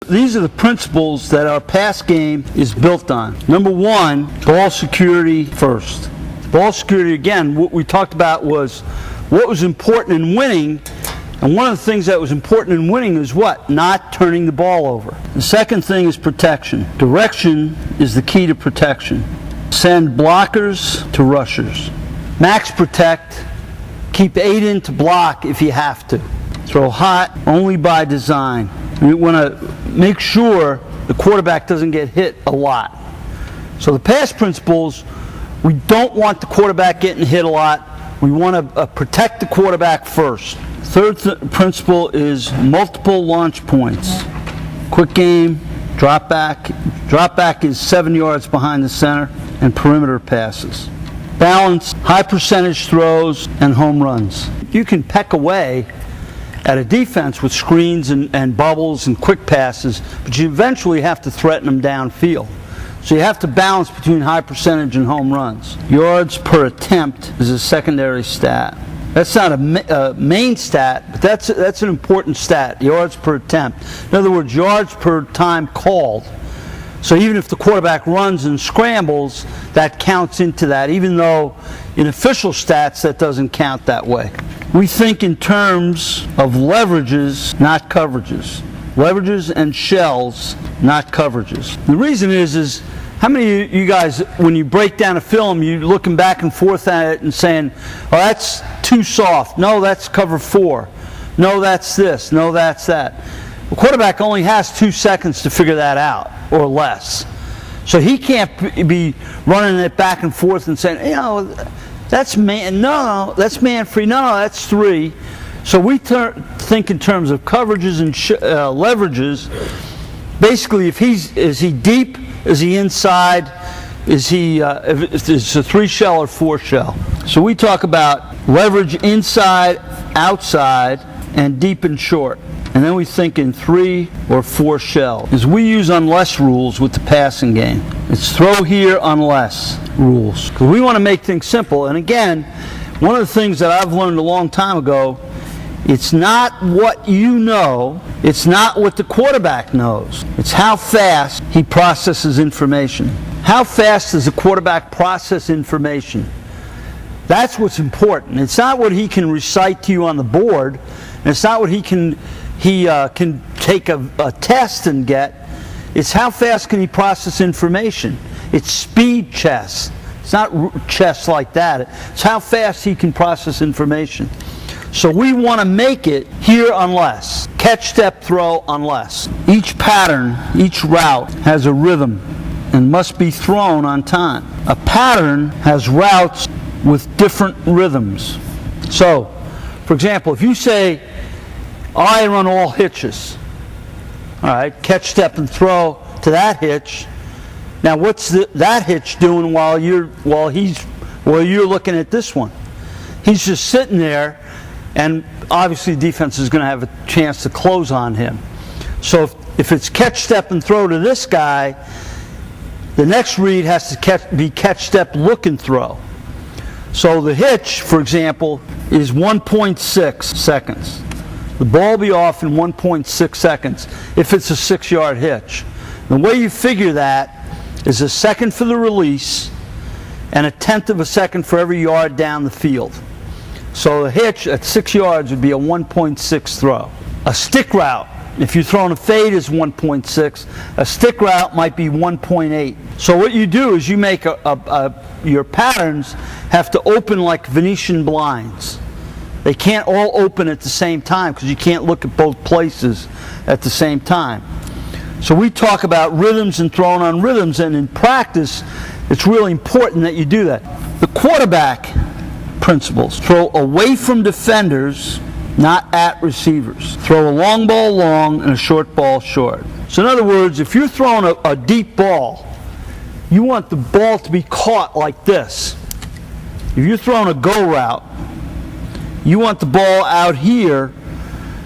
These are the principles that our pass game is built on. Number one, ball security first. Ball security, again, what we talked about was what was important in winning, and one of the things that was important in winning is what? Not turning the ball over. The second thing is protection. Direction is the key to protection. Send blockers to rushers. Max protect, keep 8 in to block if you have to. Throw hot only by design. We want to make sure the quarterback doesn't get hit a lot. So the pass principles, we don't want the quarterback getting hit a lot. We want to protect the quarterback first. Third principle is multiple launch points. Quick game, drop back. Drop back is 7 yards behind the center, and perimeter passes. Balance, high percentage throws, and home runs. You can peck away at a defense with screens and bubbles and quick passes, but you eventually have to threaten them downfield. So you have to balance between high percentage and home runs. Yards per attempt is a secondary stat. That's not a main stat, but that's an important stat, yards per attempt. In other words, yards per time called. So even if the quarterback runs and scrambles, that counts into that, even though in official stats that doesn't count that way. We think in terms of leverages, not coverages. Leverages and shells, not coverages. The reason is how many of you guys, when you break down a film, you're looking back and forth at it and saying, oh, that's too soft. No, that's cover 4. No, that's this. No, that's that. The quarterback only has 2 seconds to figure that out, or less. So he can't be running it back and forth and saying, you know, that's man, no, that's man free, no, that's 3. So we think in terms of coverages and leverages. Basically, is he deep? Is he inside? Is he if it's a 3 shell or 4 shell? So we talk about leverage inside, outside, and deep and short. And then we think in 3 or 4 shell. As we use unless rules with the passing game. It's throw here unless rules. Because we want to make things simple. And again, one of the things that I've learned a long time ago, it's not what you know, it's not what the quarterback knows. It's how fast he processes information. How fast does the quarterback process information? That's what's important. It's not what he can recite to you on the board, and it's not what he can take a test and get. It's how fast can he process information. It's speed chess. It's not chess like that. It's how fast he can process information. So we want to make it here unless. Catch, step, throw, unless. Each pattern, each route has a rhythm and must be thrown on time. A pattern has routes with different rhythms. So, for example, if you say, I run all hitches. All right, catch, step, and throw to that hitch. Now, what's that hitch doing while you're looking at this one? He's just sitting there, and obviously the defense is going to have a chance to close on him. So if it's catch, step, and throw to this guy, the next read has to be catch, step, look, and throw. So the hitch, for example, is 1.6 seconds. The ball will be off in 1.6 seconds if it's a 6-yard hitch. The way you figure that is a second for the release and 1/10 of a second for every yard down the field. So the hitch at 6 yards would be a 1.6 throw. A stick route, if you're throwing a fade, is 1.6. A stick route might be 1.8. So what you do is you make your patterns have to open like Venetian blinds. They can't all open at the same time because you can't look at both places at the same time. So we talk about rhythms and throwing on rhythms, and in practice, it's really important that you do that. The quarterback principles: throw away from defenders, not at receivers. Throw a long ball long and a short ball short. So in other words, if you're throwing a deep ball, you want the ball to be caught like this. If you're throwing a go route, you want the ball out here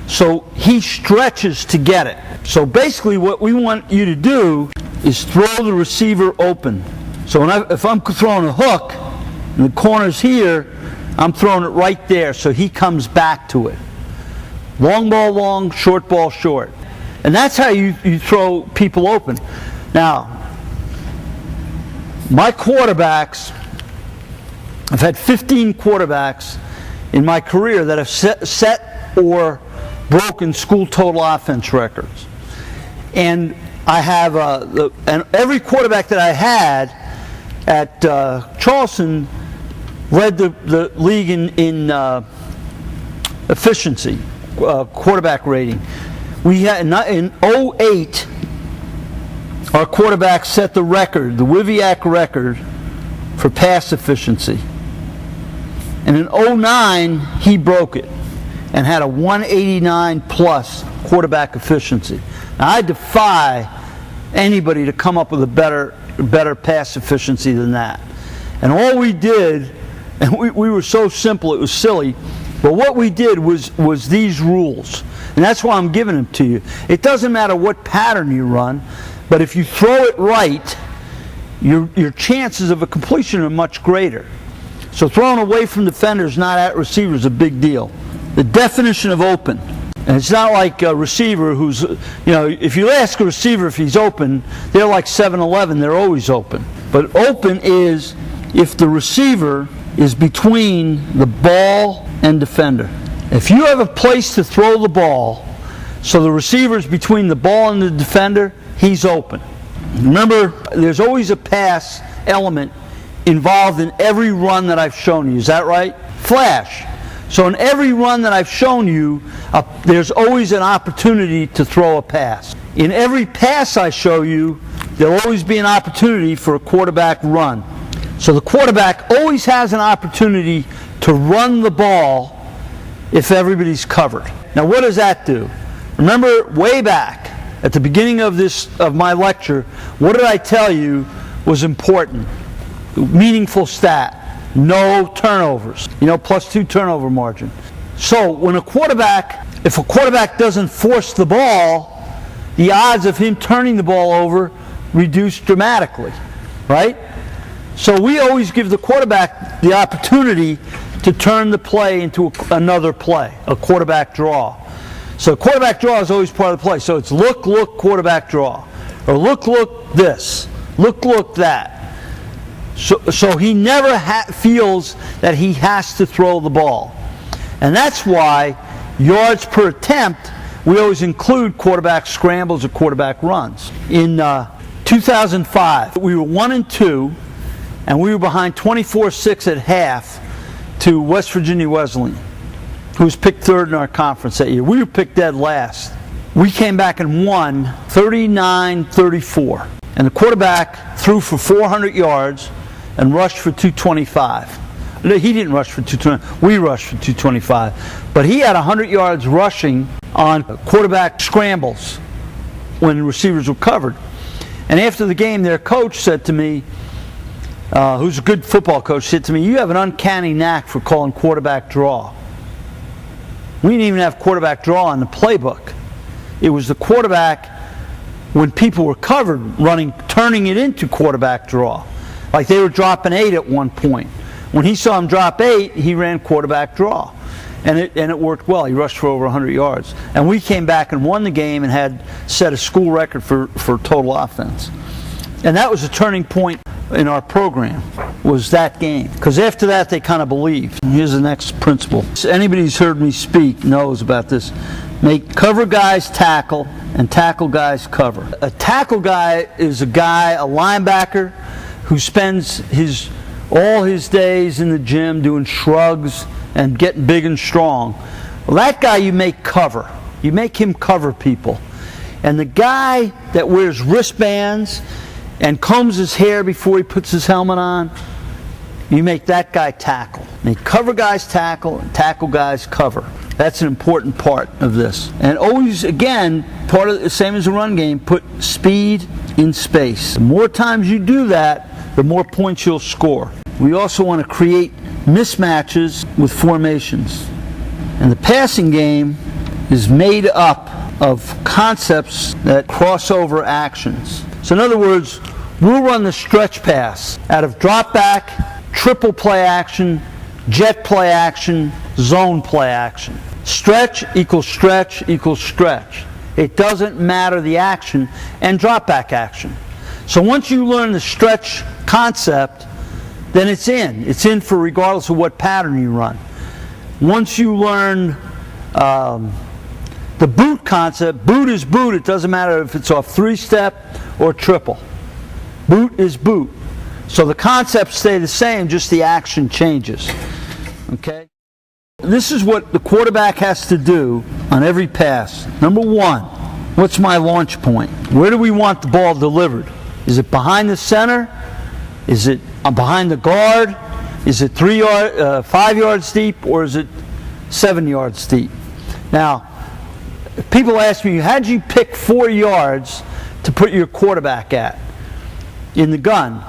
so he stretches to get it. So basically what we want you to do is throw the receiver open. So if I'm throwing a hook and the corner's here, I'm throwing it right there so he comes back to it. Long ball long, short ball short. And that's how you throw people open. Now, my quarterbacks, I've had 15 quarterbacks in my career that have set or broken school total offense records. And I have, and every quarterback that I had at Charleston led the league in efficiency, quarterback rating. We had in 2008, our quarterback set the record, the Wiviak record, for pass efficiency. And in 2009, he broke it and had a 189 plus quarterback efficiency. Now, I defy anybody to come up with a better pass efficiency than that. And all we did, and we were so simple, it was silly, but what we did was these rules. And that's why I'm giving them to you. It doesn't matter what pattern you run, but if you throw it right, your chances of a completion are much greater. So throwing away from defenders, not at receivers, is a big deal. The definition of open. And it's not like a receiver who's, if you ask a receiver if he's open, they're like 7-Eleven, they're always open. But open is if the receiver is between the ball and defender. If you have a place to throw the ball, so the receiver's between the ball and the defender, he's open. Remember, there's always a pass element involved in every run that I've shown you. Is that right? Flash. So in every run that I've shown you, there's always an opportunity to throw a pass. In every pass I show you, there'll always be an opportunity for a quarterback run. So the quarterback always has an opportunity to run the ball if everybody's covered. Now what does that do? Remember way back at the beginning of my lecture, what did I tell you was important? Meaningful stat. No turnovers. +2 turnover margin. So when if a quarterback doesn't force the ball, the odds of him turning the ball over reduce dramatically, right? So we always give the quarterback the opportunity to turn the play into another play, a quarterback draw. So quarterback draw is always part of the play. So it's look, quarterback draw. Or look, this. Look, that. So he never feels that he has to throw the ball. And that's why yards per attempt, we always include quarterback scrambles or quarterback runs. In 2005, we were 1-2, and we were behind 24-6 at half to West Virginia Wesleyan, who was picked third in our conference that year. We were picked dead last. We came back and won 39-34. And the quarterback threw for 400 yards and rushed for 225. He didn't rush for 225. We rushed for 225. But he had 100 yards rushing on quarterback scrambles when receivers were covered. And after the game, their coach said to me, who's a good football coach, said to me, "You have an uncanny knack for calling quarterback draw." We didn't even have quarterback draw in the playbook. It was the quarterback, when people were covered, turning it into quarterback draw. Like they were dropping 8 at one point. When he saw him drop 8, he ran quarterback draw. And it worked well. He rushed for over 100 yards. And we came back and won the game and had set a school record for total offense. And that was a turning point in our program, was that game. Because after that, they kind of believed. And here's the next principle. Anybody who's heard me speak knows about this. Make cover guys tackle and tackle guys cover. A tackle guy is a linebacker, who spends all his days in the gym doing shrugs and getting big and strong. Well, that guy you make cover. You make him cover people. And the guy that wears wristbands and combs his hair before he puts his helmet on, you make that guy tackle. Make cover guys tackle and tackle guys cover. That's an important part of this. And always, again, part of the same as the run game, put speed in space. The more times you do that, the more points you'll score. We also want to create mismatches with formations. And the passing game is made up of concepts that cross over actions. So in other words, we'll run the stretch pass out of drop back, triple play action, jet play action, zone play action. Stretch equals stretch equals stretch. It doesn't matter the action, and drop back action. So once you learn the stretch concept, then it's in. It's in for regardless of what pattern you run. Once you learn the boot concept, boot is boot. It doesn't matter if it's off 3-step or triple. Boot is boot. So the concepts stay the same, just the action changes. Okay? This is what the quarterback has to do on every pass. Number one, what's my launch point? Where do we want the ball delivered? Is it behind the center? Is it behind the guard? Is it 5 yards deep, or is it 7 yards deep? Now, people ask me, how'd you pick 4 yards to put your quarterback at in the gun?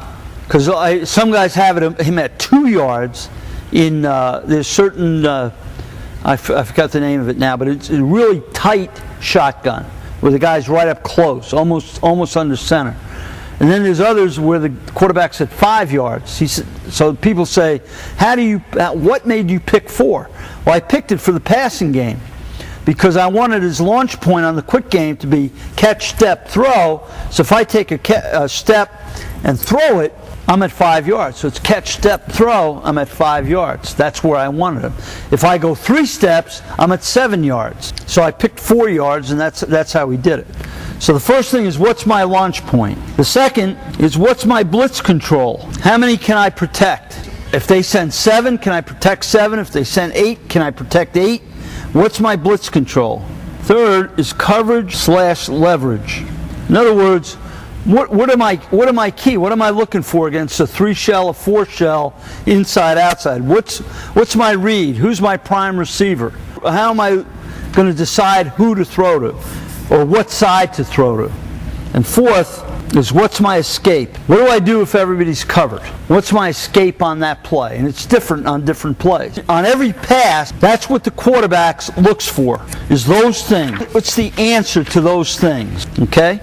Because some guys have him at 2 yards. There's certain, I forgot the name of it now, but it's a really tight shotgun where the guy's right up close, almost under center. And then there's others where the quarterback's at 5 yards. So people say, what made you pick 4? Well, I picked it for the passing game because I wanted his launch point on the quick game to be catch, step, throw. So if I take a step and throw it, I'm at 5 yards. So it's catch, step, throw, I'm at 5 yards. That's where I wanted him. If I go 3 steps, I'm at 7 yards. So I picked 4 yards, and that's how we did it. So the first thing is, what's my launch point? The second is, what's my blitz control? How many can I protect? If they send 7, can I protect 7? If they send 8, can I protect 8? What's my blitz control? Third is coverage/leverage. In other words, what am I key? What am I looking for against a 3-shell, a 4-shell, inside, outside? What's my read? Who's my prime receiver? How am I going to decide who to throw to, or what side to throw to? And fourth is, what's my escape? What do I do if everybody's covered? What's my escape on that play? And it's different on different plays. On every pass, that's what the quarterback looks for, is those things. What's the answer to those things? Okay?